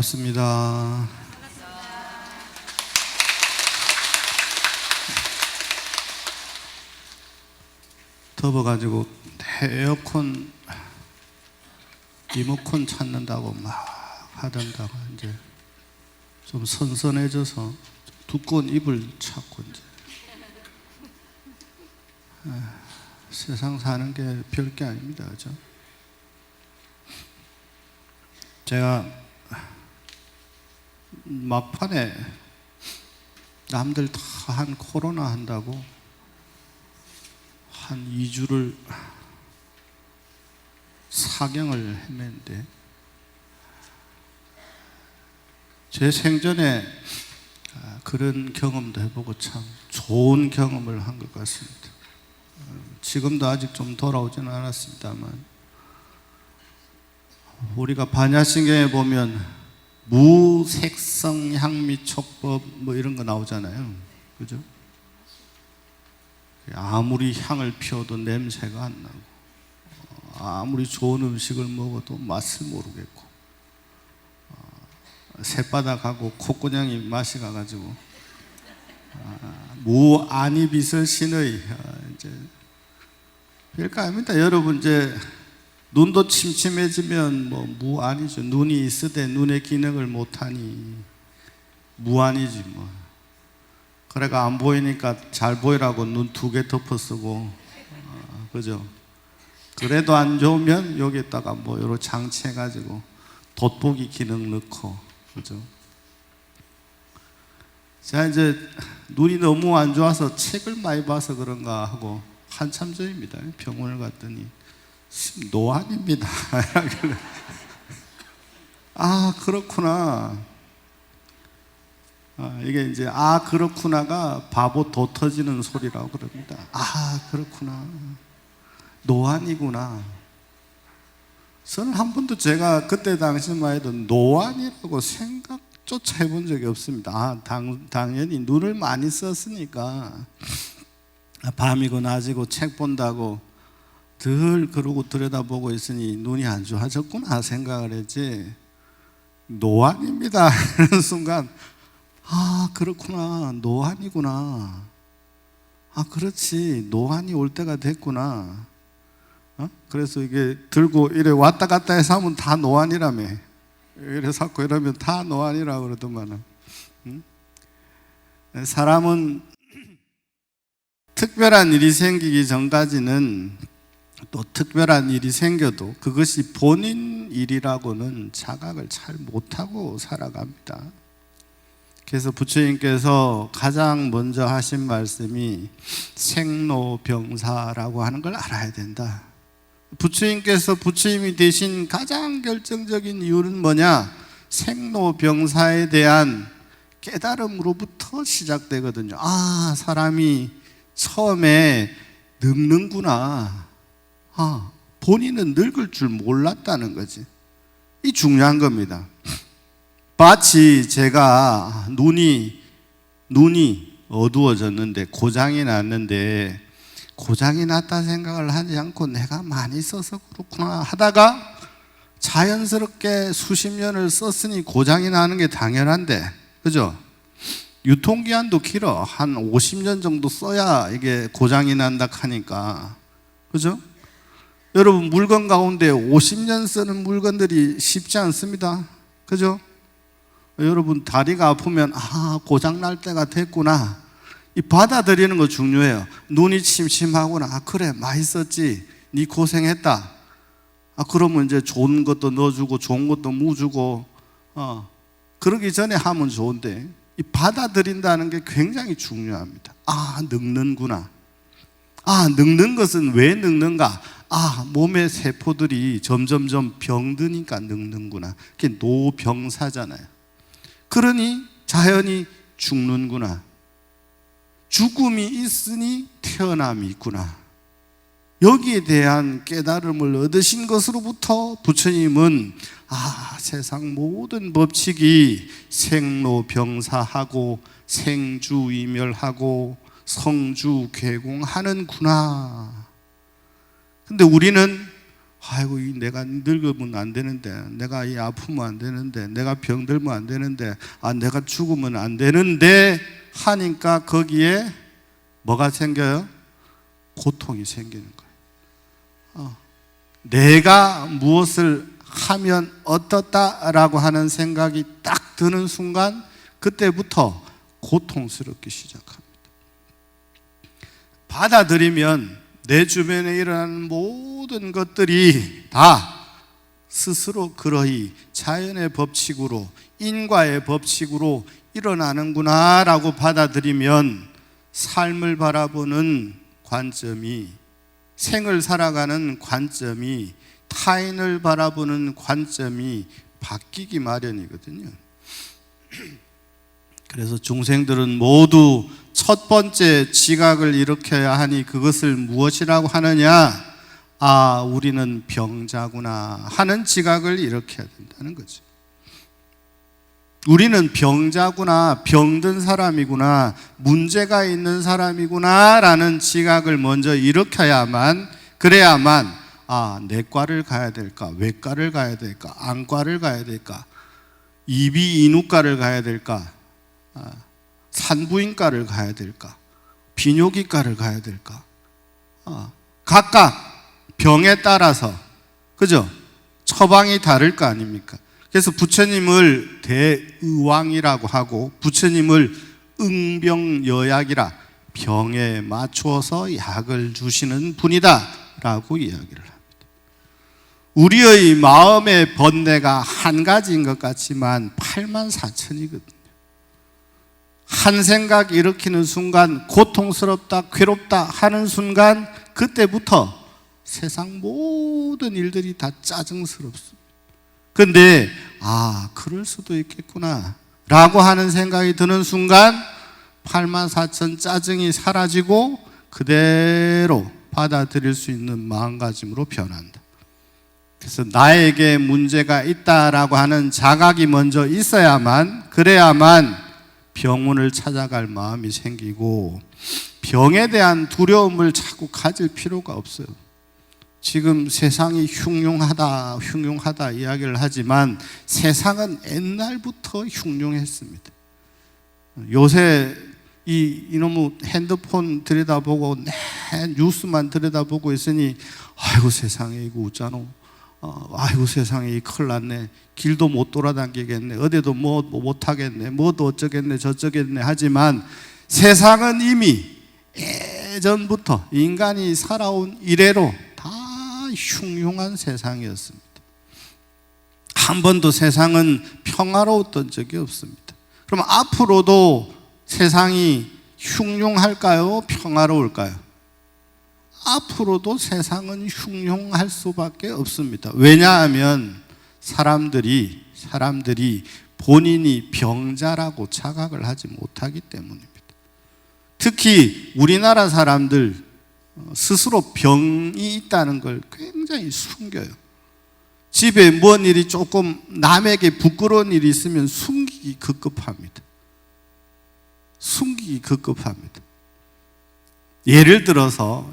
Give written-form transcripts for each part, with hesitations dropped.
반갑습니다. 더워가지고 에어컨, 리모컨 찾는다고 막 하던다가 이제 좀 선선해져서 두꺼운 이불 찾고 이제 세상 사는 게 별게 아닙니다. 그죠? 제가 막판에 남들 다 한 코로나 한다고 한 2주를 사경을 헤맸는데 제 생전에 그런 경험도 해보고 참 좋은 경험을 한 것 같습니다. 지금도 아직 좀 돌아오지는 않았습니다만 우리가 반야신경에 보면 무색성 향미촉법 뭐 이런 거 나오잖아요. 그죠? 아무리 향을 피워도 냄새가 안 나고 아무리 좋은 음식을 먹어도 맛을 모르겠고 새바닥하고 콧구녕이 맛이 가가지고 무안이비설신의 이제 별거 아닙니다. 여러분 이제 눈도 침침해지면 뭐 무안이죠. 눈이 있으되 눈의 기능을 못하니 무안이지 뭐. 그래가 안 보이니까 잘 보이라고 눈 2개 덮어 쓰고 그죠? 그래도 안 좋으면 여기에다가 뭐 여러 장치해가지고 돋보기 기능 넣고 그죠? 제가 이제 눈이 너무 안 좋아서 책을 많이 봐서 그런가 하고 한참 전입니다. 병원을 갔더니 노안입니다. 아 그렇구나. 이게 이제 그렇구나가 바보 도 터지는 소리라고 그럽니다. 그렇구나. 노안이구나. 저는 한 번도 제가 그때 당시만 해도 노안이라고 생각조차 해본 적이 없습니다. 당연히 눈을 많이 썼으니까 밤이고 낮이고 책 본다고 늘 그러고 들여다보고 있으니 눈이 안 좋아졌구나 생각을 했지 노안입니다 이런 순간 그렇구나 노안이구나 그렇지 노안이 올 때가 됐구나 그래서 이게 들고 이래 왔다 갔다 해서 하면 다 노안이라며 이래 자꾸 이러면 다 노안이라고 그러더만은 사람은 특별한 일이 생기기 전까지는 또 특별한 일이 생겨도 그것이 본인 일이라고는 자각을 잘 못하고 살아갑니다. 그래서 부처님께서 가장 먼저 하신 말씀이 생로병사라고 하는 걸 알아야 된다. 부처님께서 부처님이 되신 가장 결정적인 이유는 뭐냐? 생로병사에 대한 깨달음으로부터 시작되거든요. 사람이 처음에 늙는구나. 본인은 늙을 줄 몰랐다는 거지. 이 중요한 겁니다. 마치 제가 눈이 어두워졌는데 고장이 났는데 고장이 났다 생각을 하지 않고 내가 많이 써서 그렇구나 하다가 자연스럽게 수십 년을 썼으니 고장이 나는 게 당연한데 그죠? 유통기한도 길어. 한 50년 정도 써야 이게 고장이 난다 하니까 그죠? 여러분 물건 가운데 50년 쓰는 물건들이 쉽지 않습니다. 그죠? 여러분 다리가 아프면 고장 날 때가 됐구나 이 받아들이는 거 중요해요. 눈이 침침하구나 그래 많이 썼지 네 고생했다 그러면 이제 좋은 것도 넣어주고 좋은 것도 묻주고 그러기 전에 하면 좋은데 이 받아들인다는 게 굉장히 중요합니다. 늙는구나 늙는 것은 왜 늙는가? 몸의 세포들이 점점점 병드니까 늙는구나. 그게 노병사잖아요. 그러니 자연히 죽는구나. 죽음이 있으니 태어남이 있구나. 여기에 대한 깨달음을 얻으신 것으로부터 부처님은 세상 모든 법칙이 생로병사하고 생주이멸하고 성주괴공하는구나. 근데 우리는 아이고, 내가 늙으면 안 되는데, 내가 이 아프면 안 되는데, 내가 병들면 안 되는데, 내가 죽으면 안 되는데 하니까 거기에 뭐가 생겨요? 고통이 생기는 거예요. 내가 무엇을 하면 어떻다라고 하는 생각이 딱 드는 순간 그때부터 고통스럽기 시작합니다. 받아들이면 내 주변에 일어나는 모든 것들이 다 스스로 그러히 자연의 법칙으로, 인과의 법칙으로 일어나는구나 라고 받아들이면 삶을 바라보는 관점이, 생을 살아가는 관점이, 타인을 바라보는 관점이 바뀌기 마련이거든요. 그래서 중생들은 모두 첫 번째 지각을 일으켜야 하니 그것을 무엇이라고 하느냐? 우리는 병자구나 하는 지각을 일으켜야 된다는 거죠. 우리는 병자구나, 병든 사람이구나, 문제가 있는 사람이구나 라는 지각을 먼저 일으켜야만, 그래야만 내과를 가야 될까, 외과를 가야 될까, 안과를 가야 될까, 이비인후과를 가야 될까, 산부인과를 가야 될까, 비뇨기과를 가야 될까, 각각 병에 따라서, 그죠? 처방이 다를 거 아닙니까? 그래서 부처님을 대의왕이라고 하고 부처님을 응병여약이라, 병에 맞추어서 약을 주시는 분이다 라고 이야기를 합니다. 우리의 마음의 번뇌가 한 가지인 것 같지만 84,000이거든요. 한 생각 일으키는 순간 고통스럽다, 괴롭다 하는 순간 그때부터 세상 모든 일들이 다 짜증스럽습니다. 근데 그럴 수도 있겠구나 라고 하는 생각이 드는 순간 84,000 짜증이 사라지고 그대로 받아들일 수 있는 마음가짐으로 변한다. 그래서 나에게 문제가 있다라고 하는 자각이 먼저 있어야만, 그래야만 병원을 찾아갈 마음이 생기고 병에 대한 두려움을 자꾸 가질 필요가 없어요. 지금 세상이 흉흉하다 이야기를 하지만 세상은 옛날부터 흉흉했습니다. 요새 이놈의 핸드폰 들여다보고 뉴스만 들여다보고 있으니 아이고 세상에 이거 어쩌노, 아이고 세상에 큰일 났네, 길도 못 돌아다니겠네, 어디도 뭐 못하겠네, 뭐도 어쩌겠네 저쩌겠네 하지만 세상은 이미 예전부터 인간이 살아온 이래로 다 흉흉한 세상이었습니다. 한 번도 세상은 평화로웠던 적이 없습니다. 그럼 앞으로도 세상이 흉흉할까요? 평화로울까요? 앞으로도 세상은 흉흉할 수밖에 없습니다. 왜냐하면 사람들이 본인이 병자라고 자각을 하지 못하기 때문입니다. 특히 우리나라 사람들 스스로 병이 있다는 걸 굉장히 숨겨요. 집에 뭔 일이 조금 남에게 부끄러운 일이 있으면 숨기기 급급합니다. 예를 들어서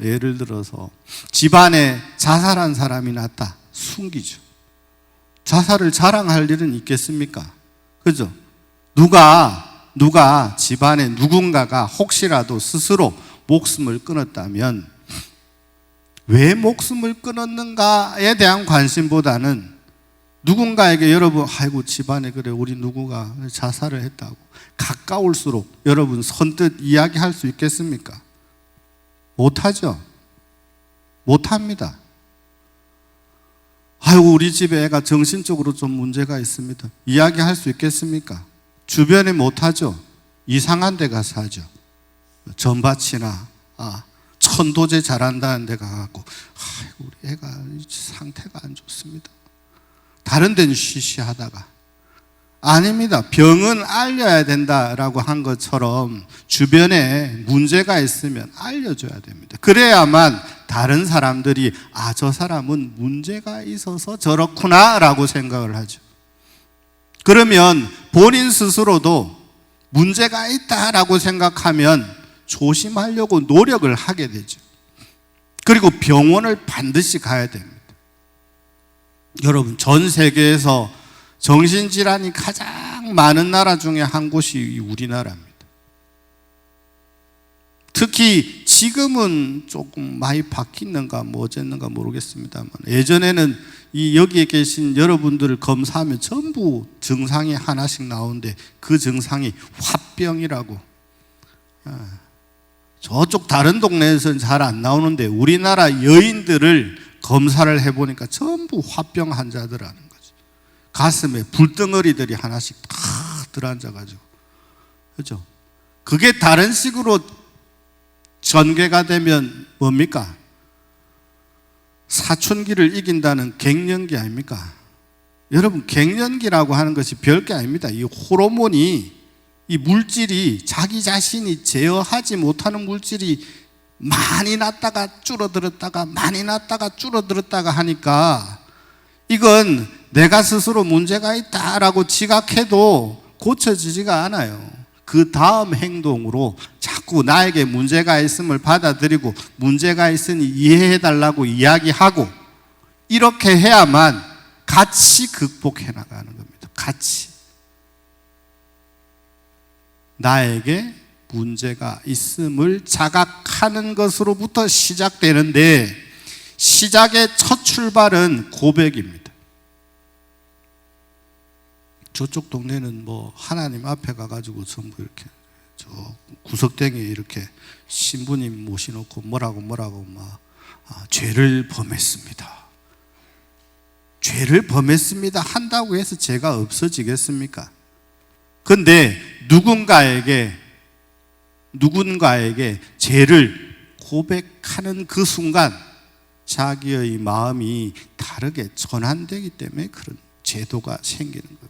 집안에 자살한 사람이 났다, 숨기죠. 자살을 자랑할 일은 있겠습니까? 그죠? 누가 집안에 누군가가 혹시라도 스스로 목숨을 끊었다면 왜 목숨을 끊었는가에 대한 관심보다는 누군가에게 여러분 아이고 집안에 그래 우리 누구가 자살을 했다고 가까울수록 여러분 선뜻 이야기할 수 있겠습니까? 못하죠. 못합니다. 아이고 우리 집에 애가 정신적으로 좀 문제가 있습니다. 이야기할 수 있겠습니까? 주변에 못하죠. 이상한 데 가서 하죠. 전밭이나 천도제 잘한다는 데 가갖고 아이고 우리 애가 상태가 안 좋습니다. 다른 데는 쉬쉬하다가 아닙니다. 병은 알려야 된다라고 한 것처럼 주변에 문제가 있으면 알려줘야 됩니다. 그래야만 다른 사람들이 저 사람은 문제가 있어서 저렇구나 라고 생각을 하죠. 그러면 본인 스스로도 문제가 있다라고 생각하면 조심하려고 노력을 하게 되죠. 그리고 병원을 반드시 가야 됩니다. 여러분, 전 세계에서 정신질환이 가장 많은 나라 중에 한 곳이 우리나라입니다. 특히 지금은 조금 많이 바뀌는가 뭐 어쨌는가 모르겠습니다만, 예전에는 여기에 계신 여러분들을 검사하면 전부 증상이 하나씩 나오는데 그 증상이 화병이라고. 저쪽 다른 동네에서는 잘 안 나오는데 우리나라 여인들을 검사를 해보니까 전부 화병 환자들하는 거죠. 가슴에 불덩어리들이 하나씩 다 들어앉아가지고, 그렇죠? 그게 다른 식으로 전개가 되면 뭡니까? 사춘기를 이긴다는 갱년기 아닙니까? 여러분, 갱년기라고 하는 것이 별게 아닙니다. 이 호르몬이, 이 물질이, 자기 자신이 제어하지 못하는 물질이 많이 났다가 줄어들었다가 많이 났다가 줄어들었다가 하니까 이건 내가 스스로 문제가 있다라고 지각해도 고쳐지지가 않아요. 그 다음 행동으로 자꾸 나에게 문제가 있음을 받아들이고 문제가 있으니 이해해달라고 이야기하고, 이렇게 해야만 같이 극복해 나가는 겁니다. 같이. 나에게 문제가 있음을 자각하는 것으로부터 시작되는데, 시작의 첫 출발은 고백입니다. 저쪽 동네는 뭐 하나님 앞에 가가지고 전부 이렇게 저 구석탱이에 이렇게 신부님 모셔놓고 뭐라고 막 죄를 범했습니다. 죄를 범했습니다 한다고 해서 죄가 없어지겠습니까? 근데 누군가에게 죄를 고백하는 그 순간 자기의 마음이 다르게 전환되기 때문에 그런 제도가 생기는 겁니다.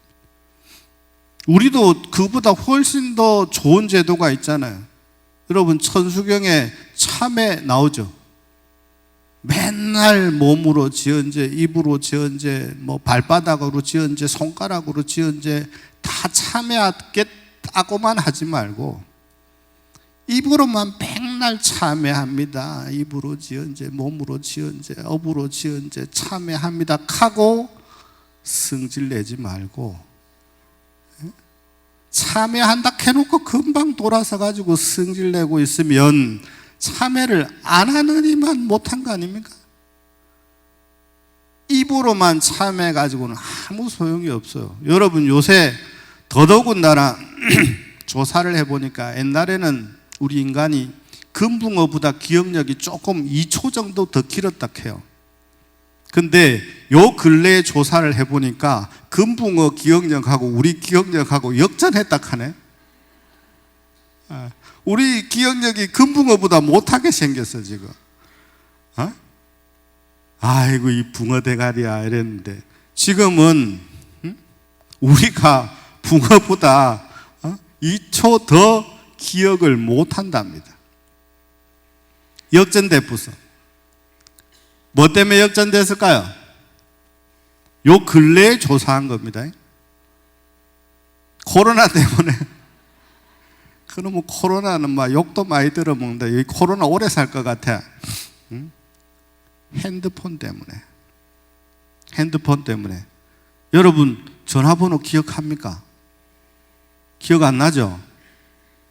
우리도 그보다 훨씬 더 좋은 제도가 있잖아요. 여러분, 천수경에 참회 나오죠. 맨날 몸으로 지은 죄, 입으로 지은 죄, 뭐 발바닥으로 지은 죄, 손가락으로 지은 죄 다 참회하겠다고만 하지 말고 입으로만 맨날 참회합니다. 입으로 지은 죄, 몸으로 지은 죄, 업으로 지은 죄 참회합니다 하고 승질 내지 말고, 참회한다 해놓고 금방 돌아서 가지고 승질 내고 있으면 참회를 안 하느니만 못한 거 아닙니까? 입으로만 참회 가지고는 아무 소용이 없어요. 여러분, 요새 더더군다나 조사를 해보니까 옛날에는 우리 인간이 금붕어보다 기억력이 조금 2초 정도 더 길었다 해요. 근데 요 근래에 조사를 해보니까 금붕어 기억력하고 우리 기억력하고 역전했다 하네. 우리 기억력이 금붕어보다 못하게 생겼어 지금. 아이고 이 붕어 대가리야 이랬는데, 지금은 우리가 붕어보다 2초 더 기억을 못한답니다. 역전됐어. 뭐 때문에 역전됐을까요? 요 근래에 조사한 겁니다. 코로나 때문에. 그러면 코로나는 막 욕도 많이 들어먹는다. 이 코로나 오래 살 것 같아. 응? 핸드폰 때문에. 여러분, 전화번호 기억합니까? 기억 안 나죠?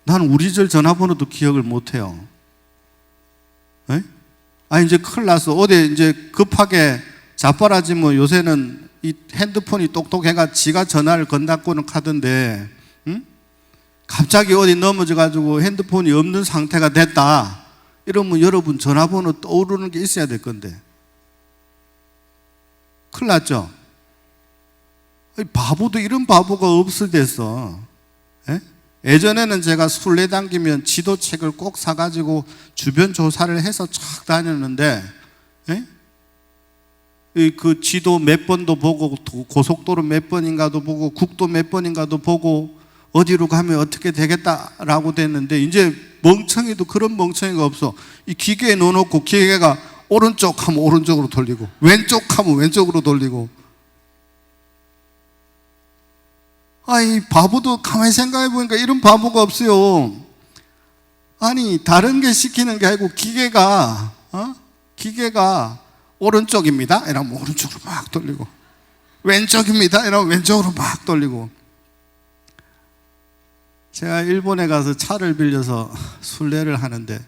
나는 우리 집 전화번호도 기억을 못 해요. 에? 이제 큰일 났어. 어디 이제 급하게 자빠라지면 요새는 이 핸드폰이 똑똑해가 지가 전화를 건다고는 하던데, 응? 갑자기 어디 넘어져가지고 핸드폰이 없는 상태가 됐다. 이러면 여러분 전화번호 떠오르는 게 있어야 될 건데. 큰일 났죠? 바보도 이런 바보가 없을 됐어. 에? 예전에는 제가 술래 당기면 지도책을 꼭 사가지고 주변 조사를 해서 쫙 다녔는데, 그 지도 몇 번도 보고, 고속도로 몇 번인가도 보고, 국도 몇 번인가도 보고, 어디로 가면 어떻게 되겠다라고 됐는데, 이제 멍청이도 그런 멍청이가 없어. 이 기계에 넣어놓고 기계가 오른쪽 하면 오른쪽으로 돌리고, 왼쪽 하면 왼쪽으로 돌리고. 이 바보도 가만히 생각해 보니까 이런 바보가 없어요. 아니, 다른 게 시키는 게 아니고 기계가 오른쪽입니다 이러면 오른쪽으로 막 돌리고, 왼쪽입니다 이러고 왼쪽으로 막 돌리고. 제가 일본에 가서 차를 빌려서 순례를 하는데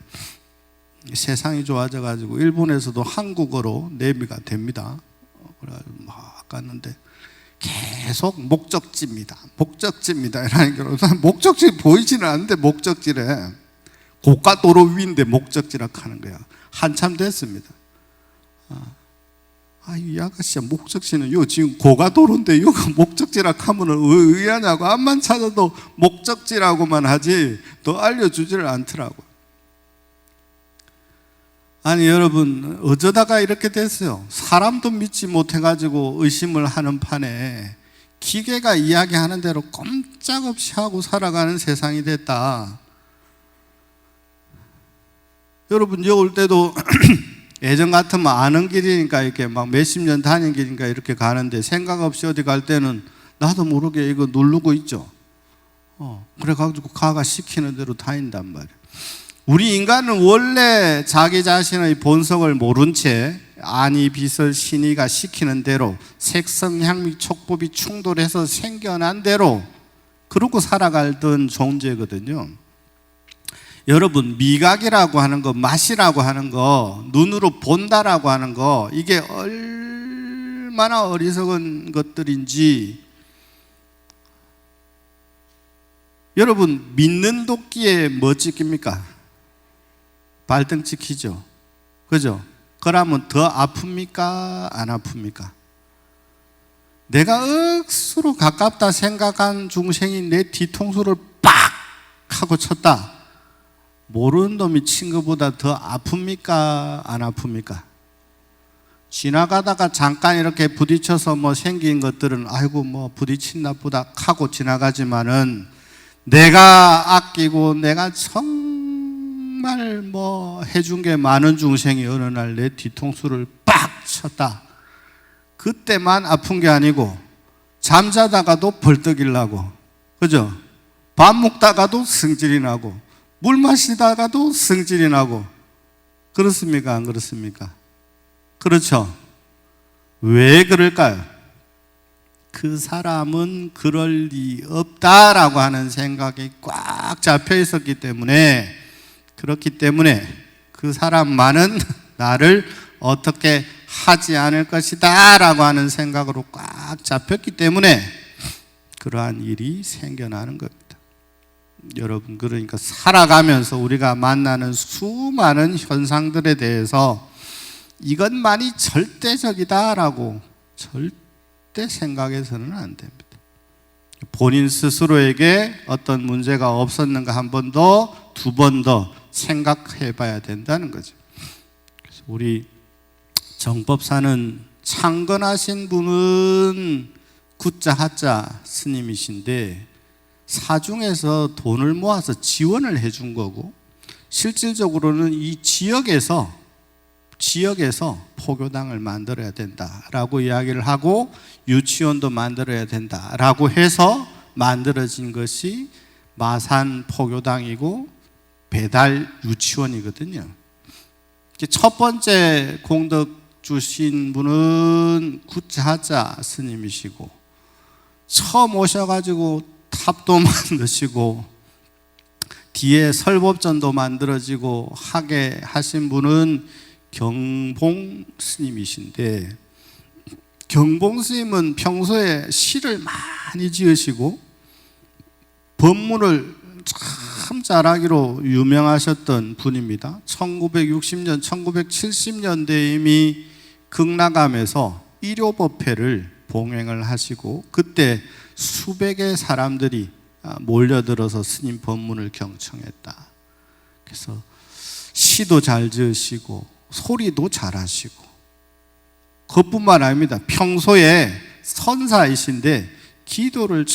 세상이 좋아져 가지고 일본에서도 한국어로 내비가 됩니다. 그래가지고 막 갔는데 계속 목적지입니다 이러니까 목적지 보이지는 않는데 목적지래. 고가도로 위인데 목적지라 하는 거야. 한참 됐습니다. 이 아가씨야, 목적지는 요 지금 고가도로인데 요가 목적지라 하면은 의아냐고. 앞만 찾아도 목적지라고만 하지 더 알려주지를 않더라고. 아니 여러분, 어쩌다가 이렇게 됐어요. 사람도 믿지 못해가지고 의심을 하는 판에 기계가 이야기하는 대로 꼼짝없이 하고 살아가는 세상이 됐다. 여러분, 올 때도 예전 같으면 아는 길이니까 이렇게 막 몇십 년 다닌 길이니까 이렇게 가는데 생각 없이 어디 갈 때는 나도 모르게 이거 누르고 있죠. 그래가지고 가가 시키는 대로 다닌단 말이에요. 우리 인간은 원래 자기 자신의 본성을 모른 채 안이 비설 신이가 시키는 대로 색성 향미 촉법이 충돌해서 생겨난 대로 그러고 살아가던 존재거든요. 여러분, 미각이라고 하는 거, 맛이라고 하는 거, 눈으로 본다라고 하는 거, 이게 얼마나 어리석은 것들인지. 여러분, 믿는 도끼에 뭐 찍힙니까? 발등 찍히죠. 그죠? 그러면 더 아픕니까? 안 아픕니까? 내가 억수로 가깝다 생각한 중생이 내 뒤통수를 빡 하고 쳤다. 모르는 놈이 친 것보다 더 아픕니까? 안 아픕니까? 지나가다가 잠깐 이렇게 부딪혀서 뭐 생긴 것들은 아이고 뭐 부딪힌 보다 하고 지나가지만은 내가 아끼고 내가 정말 뭐 해준 게 많은 중생이 어느 날 내 뒤통수를 빡 쳤다. 그때만 아픈 게 아니고 잠자다가도 벌떡 일나고, 그죠? 밥 먹다가도 승질이 나고 물 마시다가도 승질이 나고. 그렇습니까? 안 그렇습니까? 그렇죠? 왜 그럴까요? 그 사람은 그럴 리 없다라고 하는 생각이 꽉 잡혀 있었기 때문에, 그렇기 때문에 그 사람만은 나를 어떻게 하지 않을 것이다 라고 하는 생각으로 꽉 잡혔기 때문에 그러한 일이 생겨나는 겁니다. 여러분, 그러니까 살아가면서 우리가 만나는 수많은 현상들에 대해서 이것만이 절대적이다라고 절대 생각해서는 안 됩니다. 본인 스스로에게 어떤 문제가 없었는가 한 번 더, 두 번 더 생각해 봐야 된다는 거죠. 그래서 우리 정법사는 창건하신 분은 구자 하자 스님이신데 사중에서 돈을 모아서 지원을 해준 거고, 실질적으로는 이 지역에서 포교당을 만들어야 된다라고 이야기를 하고 유치원도 만들어야 된다라고 해서 만들어진 것이 마산 포교당이고 배달 유치원이거든요. 첫 번째 공덕 주신 분은 구자하자 스님이시고, 처음 오셔가지고 탑도 만드시고 뒤에 설법전도 만들어지고 하게 하신 분은 경봉 스님이신데, 경봉 스님은 평소에 시를 많이 지으시고 법문을 참 잘하기로 유명하셨던 분입니다. 1960년, 1970년대에 이미 극락암에서 일요법회를 봉행을 하시고 그때 수백의 사람들이 몰려들어서 스님 법문을 경청했다. 그래서 시도 잘 지으시고 소리도 잘하시고, 그것뿐만 아닙니다. 평소에 선사이신데 기도를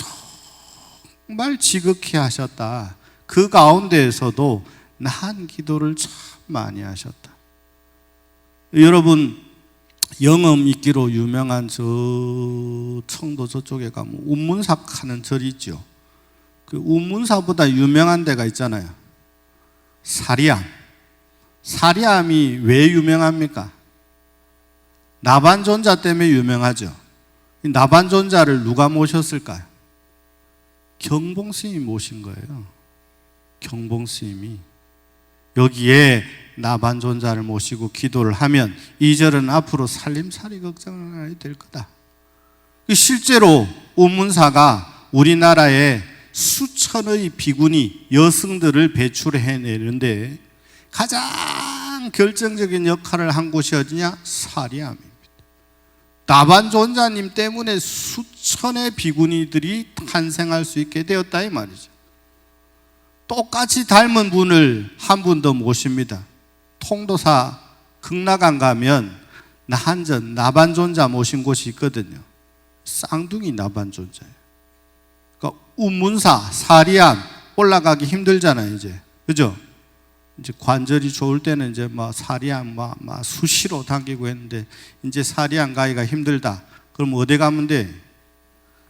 정말 지극히 하셨다. 그 가운데에서도 나한 기도를 참 많이 하셨다. 여러분, 영엄 있기로 유명한 저 청도 저쪽에 가면 운문사 하는 절이 있죠. 그 운문사보다 유명한 데가 있잖아요. 사리암. 사리암이 왜 유명합니까? 나반존자 때문에 유명하죠. 나반존자를 누가 모셨을까요? 경봉 스님이 모신 거예요. 경봉 스님이. 여기에 나반존자를 모시고 기도를 하면 이 절은 앞으로 살림살이 걱정을 안 해도 될 거다. 실제로 우문사가 우리나라에 수천의 비구니 여성들을 배출해내는데 가장 결정적인 역할을 한 곳이 어디냐? 사리암입니다. 나반존자님 때문에 수천의 비구니들이 탄생할 수 있게 되었다 이 말이죠. 똑같이 닮은 분을 한 분 더 모십니다. 통도사 극락안 가면 나한전 나반존자 모신 곳이 있거든요. 쌍둥이 나반존자예요. 그러니까 우문사 사리암 올라가기 힘들잖아요, 이제. 그죠? 이제 관절이 좋을 때는 이제 막 사리암 막 수시로 당기고 했는데 이제 사리암 가기가 힘들다. 그럼 어디 가면 돼?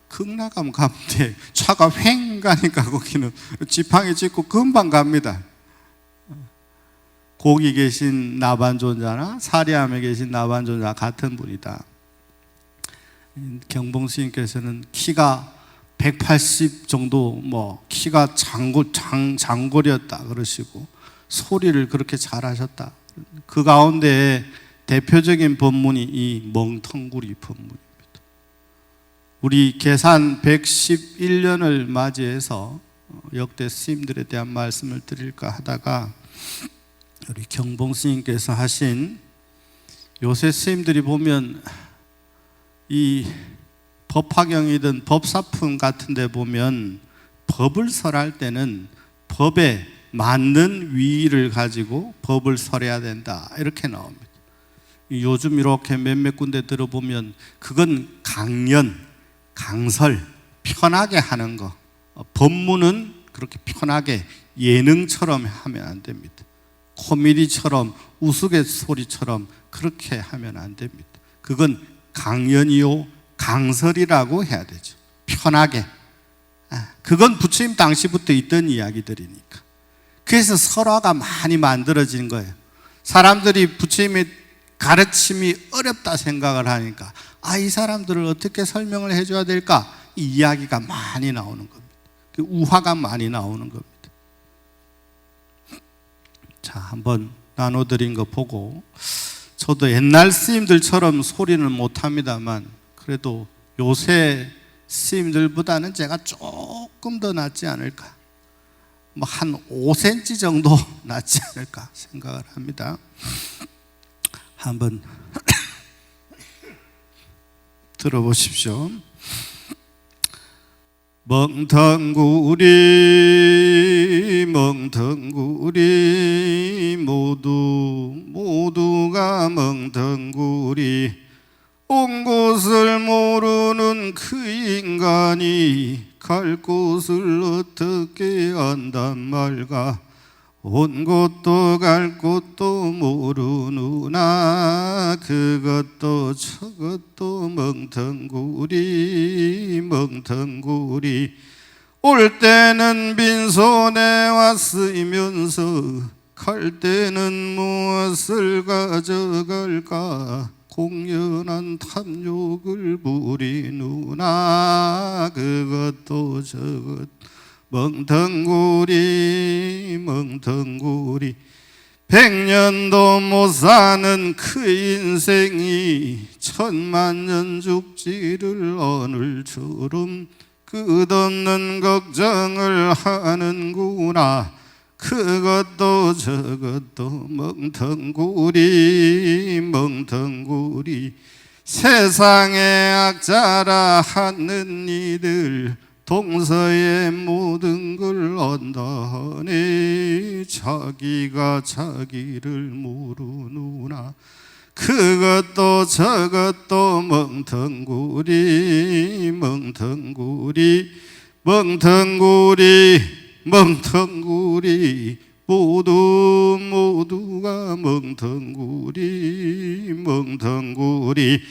극락암 가면 돼. 차가 휑 가니까 거기는 지팡이 짚고 금방 갑니다. 거기 계신 나반존자나 사리암에 계신 나반존자 같은 분이다. 경봉 스님께서는 키가 180 정도 키가 장골이었다 그러시고 소리를 그렇게 잘하셨다. 그 가운데 대표적인 법문이 이 멍텅구리 법문입니다. 우리 계산 111년을 맞이해서 역대 스님들에 대한 말씀을 드릴까 하다가 우리 경봉 스님께서 하신, 요새 스님들이 보면 이 법화경이든 법사품 같은 데 보면 법을 설할 때는 법에 맞는 위의를 가지고 법을 설해야 된다 이렇게 나옵니다. 요즘 이렇게 몇몇 군데 들어보면 그건 강연, 강설, 편하게 하는 거, 법문은 그렇게 편하게 예능처럼 하면 안 됩니다. 코미디처럼 우스갯소리처럼 그렇게 하면 안 됩니다. 그건 강연이요 강설이라고 해야 되죠. 편하게. 그건 부처님 당시부터 있던 이야기들이니까. 그래서 설화가 많이 만들어진 거예요. 사람들이 부처님의 가르침이 어렵다 생각을 하니까 이 사람들을 어떻게 설명을 해줘야 될까? 이 이야기가 많이 나오는 겁니다. 우화가 많이 나오는 겁니다. 자, 한번 나눠드린 거 보고 저도 옛날 스님들처럼 소리는 못합니다만 그래도 요새 스님들보다는 제가 조금 더 낫지 않을까, 한 5cm 정도 낫지 않을까 생각을 합니다. 한번 들어보십시오. 멍텅구리 멍텅구리 모두가 멍텅구리 온 곳을 모르는 그 인간이 갈 곳을 어떻게 안단 말까. 온 곳도 갈 곳도 모르누나 그것도 저것도 멍텅구리 멍텅구리 올 때는 빈손에 왔으면서 갈 때는 무엇을 가져갈까. 공연한 탐욕을 부리누나 그것도 저것 멍텅구리 멍텅구리 100년도 못 사는 그 인생이 1000만년 죽지를 오늘처럼 끝없는 걱정을 하는구나. 그것도 저것도 멍텅구리 멍텅구리 세상에 악자라 하는 이들 동서의 모든 걸 안다하니 자기가 자기를 모르누나. 그것도 저것도 멍텅구리 멍텅구리 멍텅구리 멍텅구리 모두가 멍텅구리 멍텅구리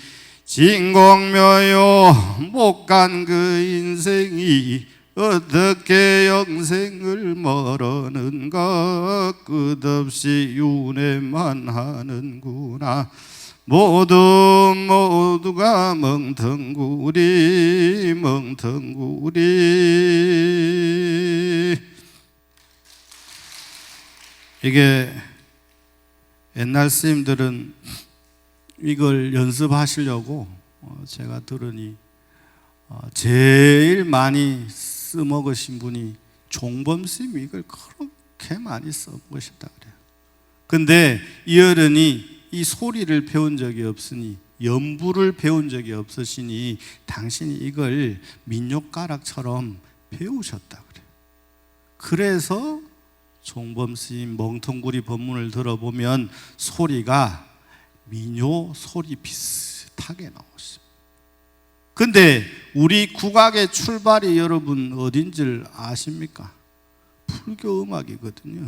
진공묘요 못 간 그 인생이 어떻게 영생을 멀었는가. 끝없이 윤회만 하는구나. 모두가 멍텅구리 멍텅구리. 이게 옛날 스님들은 이걸 연습하시려고 제가 들으니 제일 많이 써먹으신 분이 종범 스님이 이걸 그렇게 많이 써먹으셨다 그래요. 근데 이 어른이 이 소리를 배운 적이 없으니, 연부를 배운 적이 없으시니 당신이 이걸 민요가락처럼 배우셨다 그래요. 그래서 종범 스님 멍텅구리 법문을 들어보면 소리가 민요 소리 비슷하게 나오십니다. 근데 우리 국악의 출발이 여러분 어딘지를 아십니까? 불교 음악이거든요.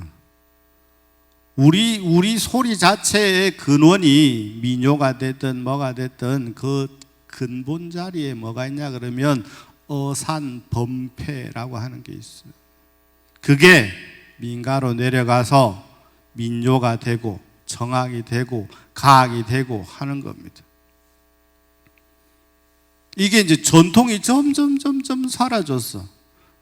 우리 소리 자체의 근원이 민요가 됐든 뭐가 됐든 그 근본 자리에 뭐가 있냐 그러면 어산범패라고 하는 게 있어요. 그게 민가로 내려가서 민요가 되고 정악이 되고 가악이 되고 하는 겁니다. 이게 이제 전통이 점점 사라졌어.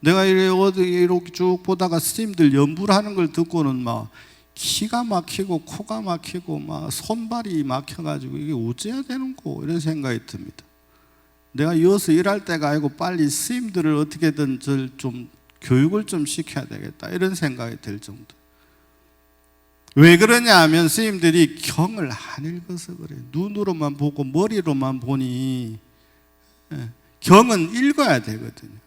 내가 이렇게 쭉 보다가 스님들 연부를 하는 걸 듣고는 막 기가 막히고 코가 막히고 막 손발이 막혀가지고 이게 어째야 되는 거 이런 생각이 듭니다. 내가 이어서 일할 때가 아니고 빨리 스님들을 어떻게든 좀 교육을 좀 시켜야 되겠다 이런 생각이 들 정도. 왜 그러냐 하면 스님들이 경을 안 읽어서 그래요. 눈으로만 보고 머리로만 보니 경은 읽어야 되거든요.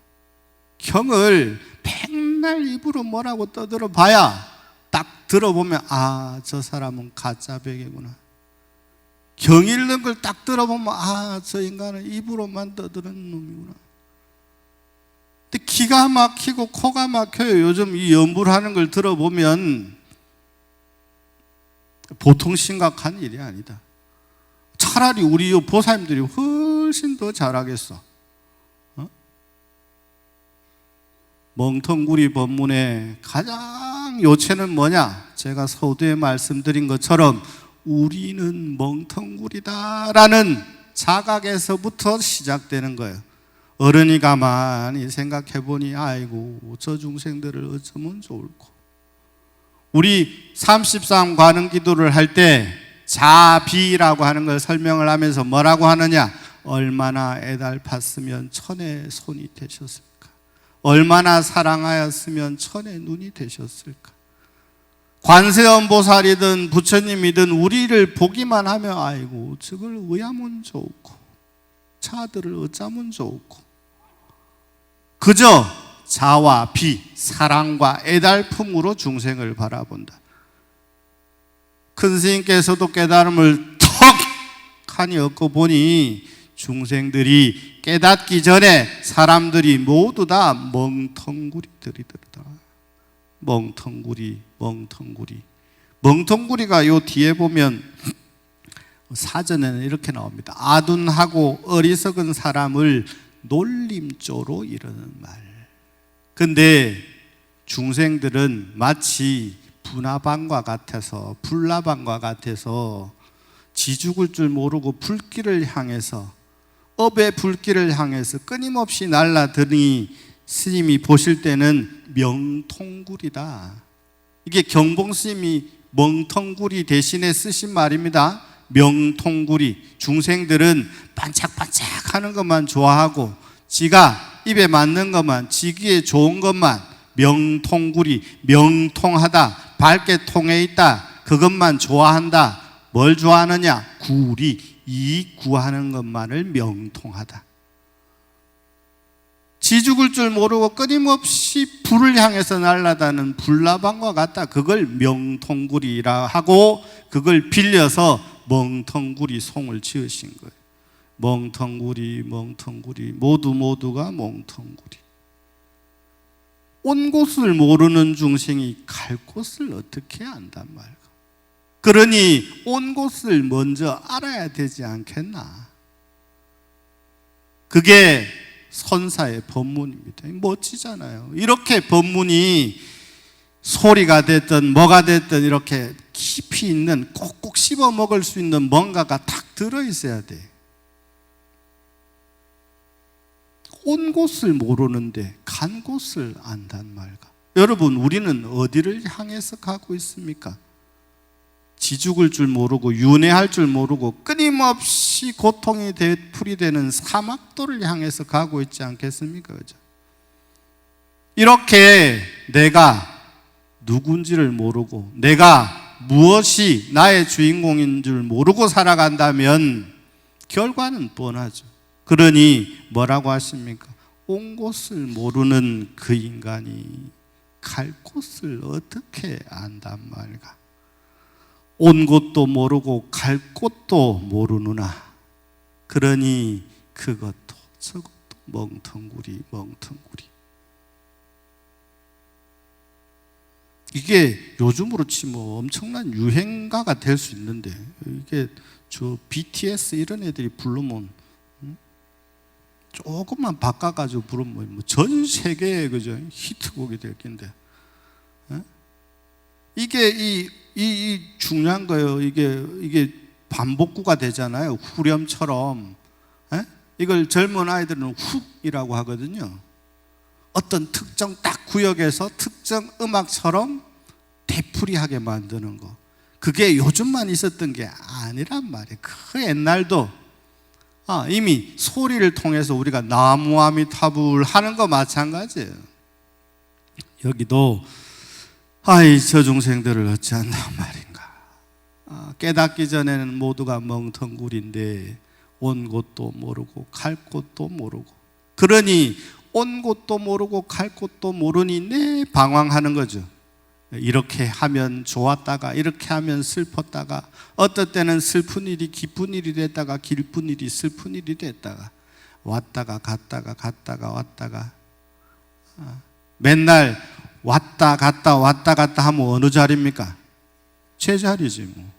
경을 맨날 입으로 뭐라고 떠들어 봐야 딱 들어보면 아, 저 사람은 가짜백이구나. 경 읽는 걸 딱 들어보면 아, 저 인간은 입으로만 떠드는 놈이구나. 근데 기가 막히고 코가 막혀요. 요즘 이 연부를 하는 걸 들어보면 보통 심각한 일이 아니다. 차라리 우리 보살님들이 훨씬 더 잘하겠어. 멍텅구리 법문의 가장 요체는 뭐냐? 제가 서두에 말씀드린 것처럼 우리는 멍텅구리다라는 자각에서부터 시작되는 거예요. 어른이 가만히 생각해 보니 아이고 저 중생들을 어쩌면 좋을꼬. 우리 33 관음 기도를 할 때 자비라고 하는 걸 설명을 하면서 뭐라고 하느냐? 얼마나 애달팠으면 천의 손이 되셨을까? 얼마나 사랑하였으면 천의 눈이 되셨을까? 관세음보살이든 부처님이든 우리를 보기만 하면 아이고 저걸 의하면 좋고 차들을 어쩌면 좋고, 그저 자와 비, 사랑과 애달픔으로 중생을 바라본다. 큰 스님께서도 깨달음을 턱하니 얻고 보니 중생들이 깨닫기 전에 사람들이 모두 다 멍텅구리들이더라. 멍텅구리. 멍텅구리가 요 뒤에 보면 사전에는 이렇게 나옵니다. 아둔하고 어리석은 사람을 놀림조로 이르는 말. 근데 중생들은 마치 분화방과 같아서, 불나방과 같아서 지죽을 줄 모르고 불길을 향해서, 업의 불길을 향해서 끊임없이 날아드니 스님이 보실 때는 명통구리다. 이게 경봉 스님이 멍텅구리 대신에 쓰신 말입니다. 명통구리. 중생들은 반짝반짝 하는 것만 좋아하고 지가 입에 맞는 것만, 지기에 좋은 것만, 명통구리, 명통하다, 밝게 통해 있다, 그것만 좋아한다. 뭘 좋아하느냐? 구리, 이익 구하는 것만을 명통하다. 지죽을 줄 모르고 끊임없이 불을 향해서 날아다니는 불나방과 같다. 그걸 명통구리라 하고 그걸 빌려서 멍텅구리 송을 지으신 거예요. 멍텅구리 모두가 멍텅구리. 온 곳을 모르는 중생이 갈 곳을 어떻게 안단 말이야. 그러니 온 곳을 먼저 알아야 되지 않겠나. 그게 선사의 법문입니다. 멋지잖아요. 이렇게 법문이 소리가 됐든 뭐가 됐든 이렇게 깊이 있는 꼭꼭 씹어 먹을 수 있는 뭔가가 탁 들어있어야 돼. 온 곳을 모르는데 간 곳을 안단 말까? 여러분, 우리는 어디를 향해서 가고 있습니까? 지죽을 줄 모르고 윤회할 줄 모르고 끊임없이 고통이 되풀이되는 사막도를 향해서 가고 있지 않겠습니까? 그죠? 이렇게 내가 누군지를 모르고 내가 무엇이 나의 주인공인 줄 모르고 살아간다면 결과는 뻔하죠. 그러니 뭐라고 하십니까? 온 곳을 모르는 그 인간이 갈 곳을 어떻게 안단 말까? 온 곳도 모르고 갈 곳도 모르느나 그러니 그것도 저것도 멍텅구리 멍텅구리. 이게 요즘으로 치면 엄청난 유행가가 될 수 있는데, 이게 저 BTS 이런 애들이 부르면 조금만 바꿔가지고 부르면 전 세계에 그죠 히트곡이 될 텐데, 이게 이 중요한 거예요. 이게 반복구가 되잖아요. 후렴처럼. 이걸 젊은 아이들은 훅이라고 하거든요. 어떤 특정 딱 구역에서 특정 음악처럼 되풀이하게 만드는 거. 그게 요즘만 있었던 게 아니란 말이에요. 그 옛날도 이미 소리를 통해서 우리가 나무아미타불 하는 거 마찬가지예요. 여기도 아이 저중생들을 어찌한단 말인가. 깨닫기 전에는 모두가 멍텅구리인데 온 곳도 모르고 갈 곳도 모르고, 그러니 온 곳도 모르고 갈 곳도 모르니 내 방황하는 거죠. 이렇게 하면 좋았다가 이렇게 하면 슬펐다가, 어떨 때는 슬픈 일이 기쁜 일이 됐다가 기쁜 일이 슬픈 일이 됐다가, 왔다가 갔다가 갔다가 왔다가, 맨날 왔다 갔다 왔다 갔다 하면 어느 자리입니까? 제자리지 뭐.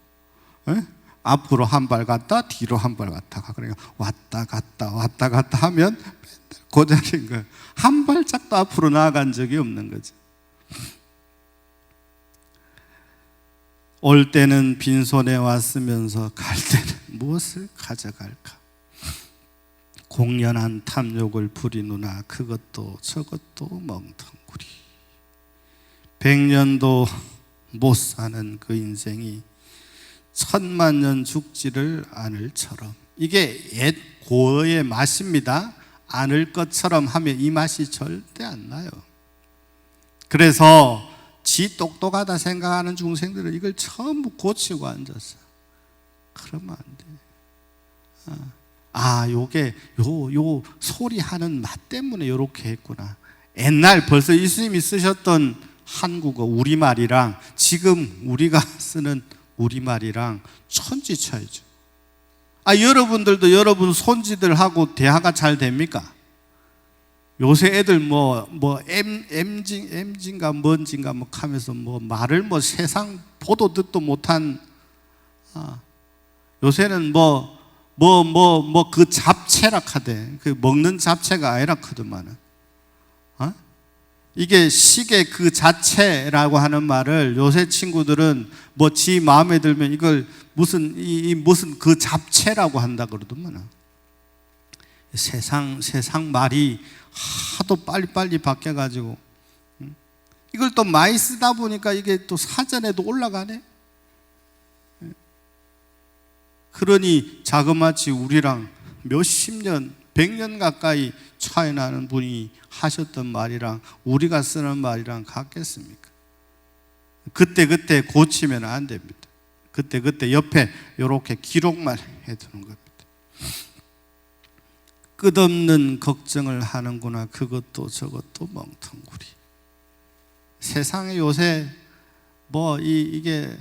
앞으로 한 발 갔다 뒤로 한 발 갔다가, 그러니까 왔다 갔다 하면 맨날 그 자리인 거예요. 한 발짝도 앞으로 나아간 적이 없는 거죠. 올 때는 빈손에 왔으면서 갈 때는 무엇을 가져갈까? 공연한 탐욕을 부리누나 그것도 저것도 멍텅구리. 100년도 못 사는 그 인생이 1000만 죽지를 않을처럼. 이게 옛 고어의 맛입니다. 않을 것처럼 하면 이 맛이 절대 안 나요. 그래서 지 똑똑하다 생각하는 중생들은 이걸 전부 고치고 앉았어. 그러면 안 돼. 요게 요 소리 하는 맛 때문에 요렇게 했구나. 옛날 벌써 예수님이 쓰셨던 한국어 우리말이랑 지금 우리가 쓰는 우리말이랑 천지 차이죠. 여러분들도 여러분 손지들하고 대화가 잘 됩니까? 요새 애들 MG인가 뭔지인가 하면서 말을 세상 보도 듣도 못한, 요새는 그 잡채라 하대. 그 먹는 잡채가 아니라 하더만은. 이게 시계 그 자체라고 하는 말을 요새 친구들은 지 마음에 들면 이걸 무슨 그 잡채라고 한다 그러더만은. 세상 말이 하도 빨리빨리 바뀌어가지고, 이걸 또 많이 쓰다 보니까 이게 또 사전에도 올라가네. 그러니 자그마치 우리랑 몇십 년, 100년 가까이 차이 나는 분이 하셨던 말이랑 우리가 쓰는 말이랑 같겠습니까? 그때 고치면 안 됩니다. 그때 옆에 이렇게 기록만 해두는 겁니다. 끝없는 걱정을 하는구나 그것도 저것도 멍텅구리. 세상에 요새 이게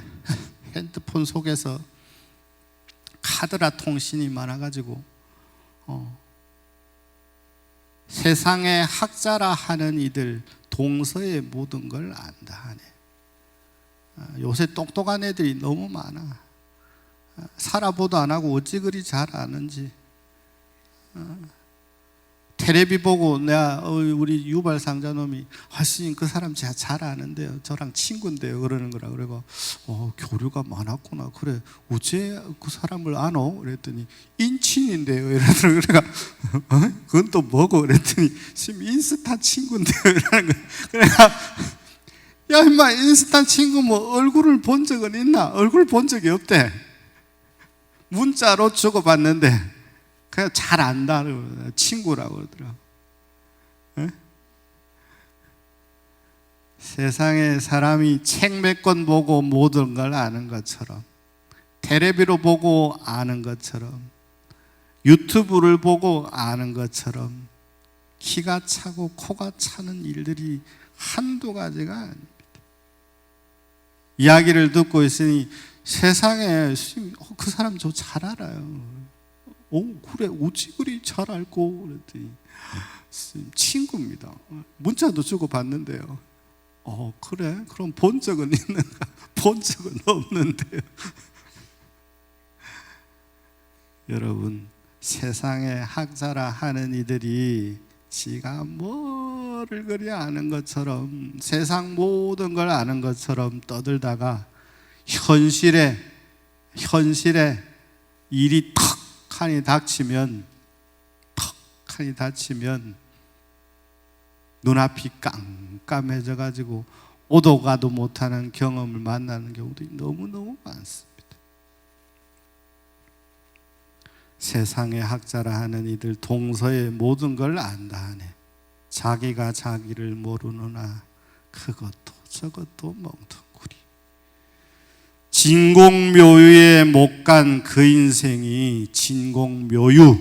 핸드폰 속에서 카드라 통신이 많아가지고 세상에 학자라 하는 이들 동서의 모든 걸 안다 하네. 요새 똑똑한 애들이 너무 많아. 살아보도 안 하고 어찌 그리 잘 아는지. 텔레비 보고 내가 우리 유발 상자놈이 하시님 그 사람 제가 잘 아는데요, 저랑 친구인데요 그러는 거라. 그래가 교류가 많았구나. 그래 어째 그 사람을 아노? 그랬더니 인친인데요 이러더라고. 그래가 그건 또 뭐고? 그랬더니 지금 인스타 친구인데요 이러는 거야. 그래가 야 임마, 인스타 친구 뭐 얼굴을 본 적은 있나? 얼굴 본 적이 없대. 문자로 주고받는데 그냥 잘 안다 친구라고 그러더라고. 에? 세상에 사람이 책 몇 권 보고 모든 걸 아는 것처럼, 텔레비로 보고 아는 것처럼, 유튜브를 보고 아는 것처럼 키가 차고 코가 차는 일들이 한두 가지가 아닙니다. 이야기를 듣고 있으니 세상에 그 사람 저 잘 알아요. 그래 어찌 그리 잘 알고? 그랬더니 친구입니다. 문자도 주고 받는데요. 그래? 그럼 본 적은 있는가? 본 적은 없는데요. 여러분, 세상에 학자라 하는 이들이 지가 뭐를 그리 아는 것처럼, 세상 모든 걸 아는 것처럼 떠들다가 현실에 일이 턱하니 닥치면 눈앞이 깜깜해져 가지고 오도 가도 못하는 경험을 만나는 경우도 너무너무 많습니다. 세상의 학자라 하는 이들 동서의 모든 걸 안다 하네. 자기가 자기를 모르느나 그것도 저것도 멍텅구리. 진공묘유에 못 간 그 인생이 진공묘유,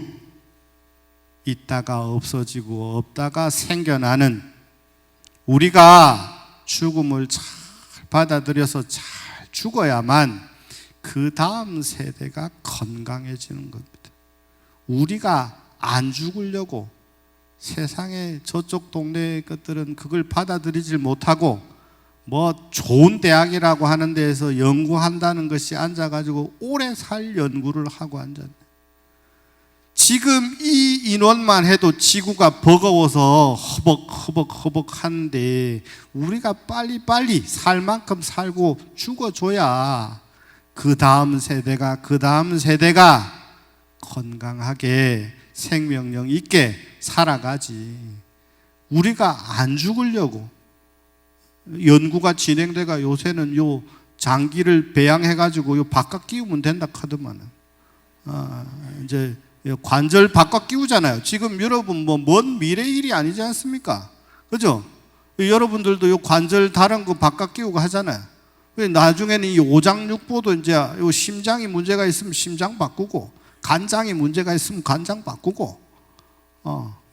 있다가 없어지고 없다가 생겨나는, 우리가 죽음을 잘 받아들여서 잘 죽어야만 그 다음 세대가 건강해지는 겁니다. 우리가 안 죽으려고 세상에 저쪽 동네 것들은 그걸 받아들이질 못하고 뭐 좋은 대학이라고 하는 데에서 연구한다는 것이 앉아가지고 오래 살 연구를 하고 앉았네. 지금 이 인원만 해도 지구가 버거워서 허벅허벅 하는데 우리가 빨리빨리 살 만큼 살고 죽어줘야 그 다음 세대가 건강하게 생명력 있게 살아가지. 우리가 안 죽으려고 연구가 진행돼가 요새는 요 장기를 배양해가지고 요 바깥 끼우면 된다 카더만은. 이제 관절 바깥 끼우잖아요. 지금 여러분 뭐 먼 미래 일이 아니지 않습니까? 그죠? 여러분들도 요 관절 다른 거 바깥 끼우고 하잖아요. 나중에는 이 오장육부도 이제 요 심장이 문제가 있으면 심장 바꾸고, 간장이 문제가 있으면 간장 바꾸고,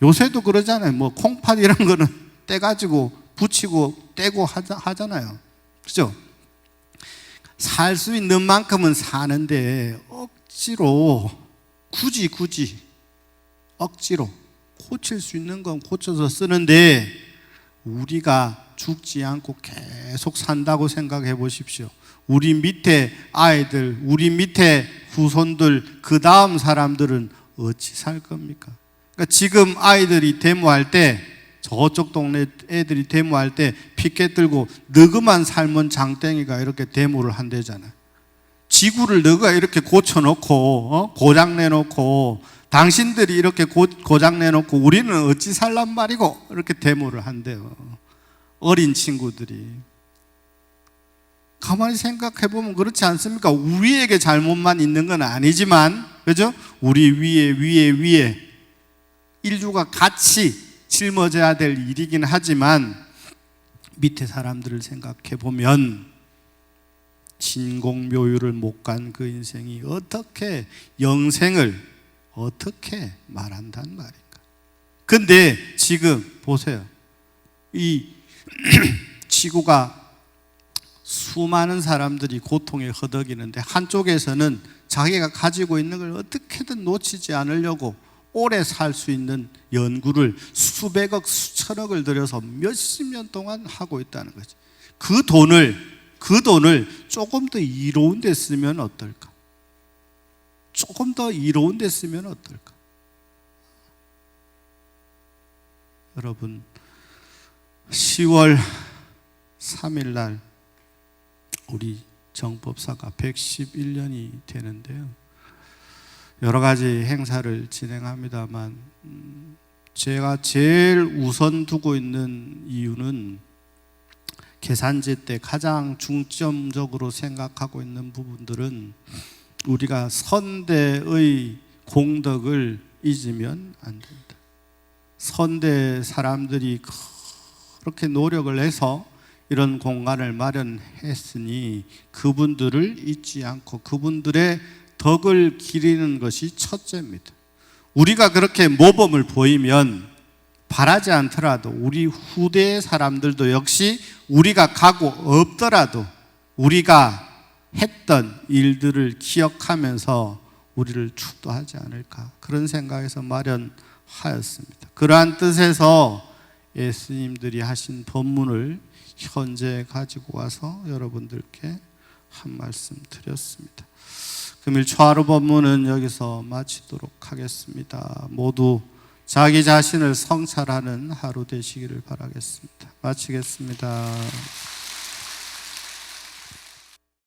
요새도 그러잖아요. 뭐 콩팥 이런 거는 떼가지고 붙이고 떼고 하잖아요. 그죠? 살 수 있는 만큼은 사는데 억지로 굳이 억지로 고칠 수 있는 건 고쳐서 쓰는데 우리가 죽지 않고 계속 산다고 생각해 보십시오. 우리 밑에 아이들, 우리 밑에 후손들, 그 다음 사람들은 어찌 살 겁니까? 그러니까 지금 아이들이 데모할 때, 저쪽 동네 애들이 데모할 때 피켓 들고 너그만 삶은 장땡이가 이렇게 데모를 한대잖아요. 지구를 너가 이렇게 고쳐놓고 고장내놓고 당신들이 이렇게 고장내놓고 우리는 어찌 살란 말이고 이렇게 데모를 한대요. 어린 친구들이. 가만히 생각해보면 그렇지 않습니까? 우리에게 잘못만 있는 건 아니지만, 그죠? 우리 위에 인류가 같이 짊어져야 될 일이긴 하지만 밑에 사람들을 생각해보면 진공묘유를 못 간 그 인생이 어떻게 영생을 어떻게 말한단 말인가? 근데 지금 보세요. 이 지구가 수많은 사람들이 고통에 허덕이는데 한쪽에서는 자기가 가지고 있는 걸 어떻게든 놓치지 않으려고 오래 살 수 있는 연구를 수백억, 수천억을 들여서 몇십 년 동안 하고 있다는 거지. 그 돈을 조금 더 이로운 데 쓰면 어떨까? 조금 더 이로운 데 쓰면 어떨까? 여러분 10월 3일 날 우리 정법사가 111년이 되는데요. 여러 가지 행사를 진행합니다만 제가 제일 우선 두고 있는 이유는 계산제 때 가장 중점적으로 생각하고 있는 부분들은 우리가 선대의 공덕을 잊으면 안 된다. 선대 사람들이 그렇게 노력을 해서 이런 공간을 마련했으니 그분들을 잊지 않고 그분들의 덕을 기리는 것이 첫째입니다. 우리가 그렇게 모범을 보이면 바라지 않더라도 우리 후대의 사람들도 역시 우리가 가고 없더라도 우리가 했던 일들을 기억하면서 우리를 축도하지 않을까, 그런 생각에서 마련하였습니다. 그러한 뜻에서 예수님들이 하신 법문을 현재 가지고 와서 여러분들께 한 말씀 드렸습니다. 금일 초하루 법문은 여기서 마치도록 하겠습니다. 모두 자기 자신을 성찰하는 하루 되시기를 바라겠습니다. 마치겠습니다.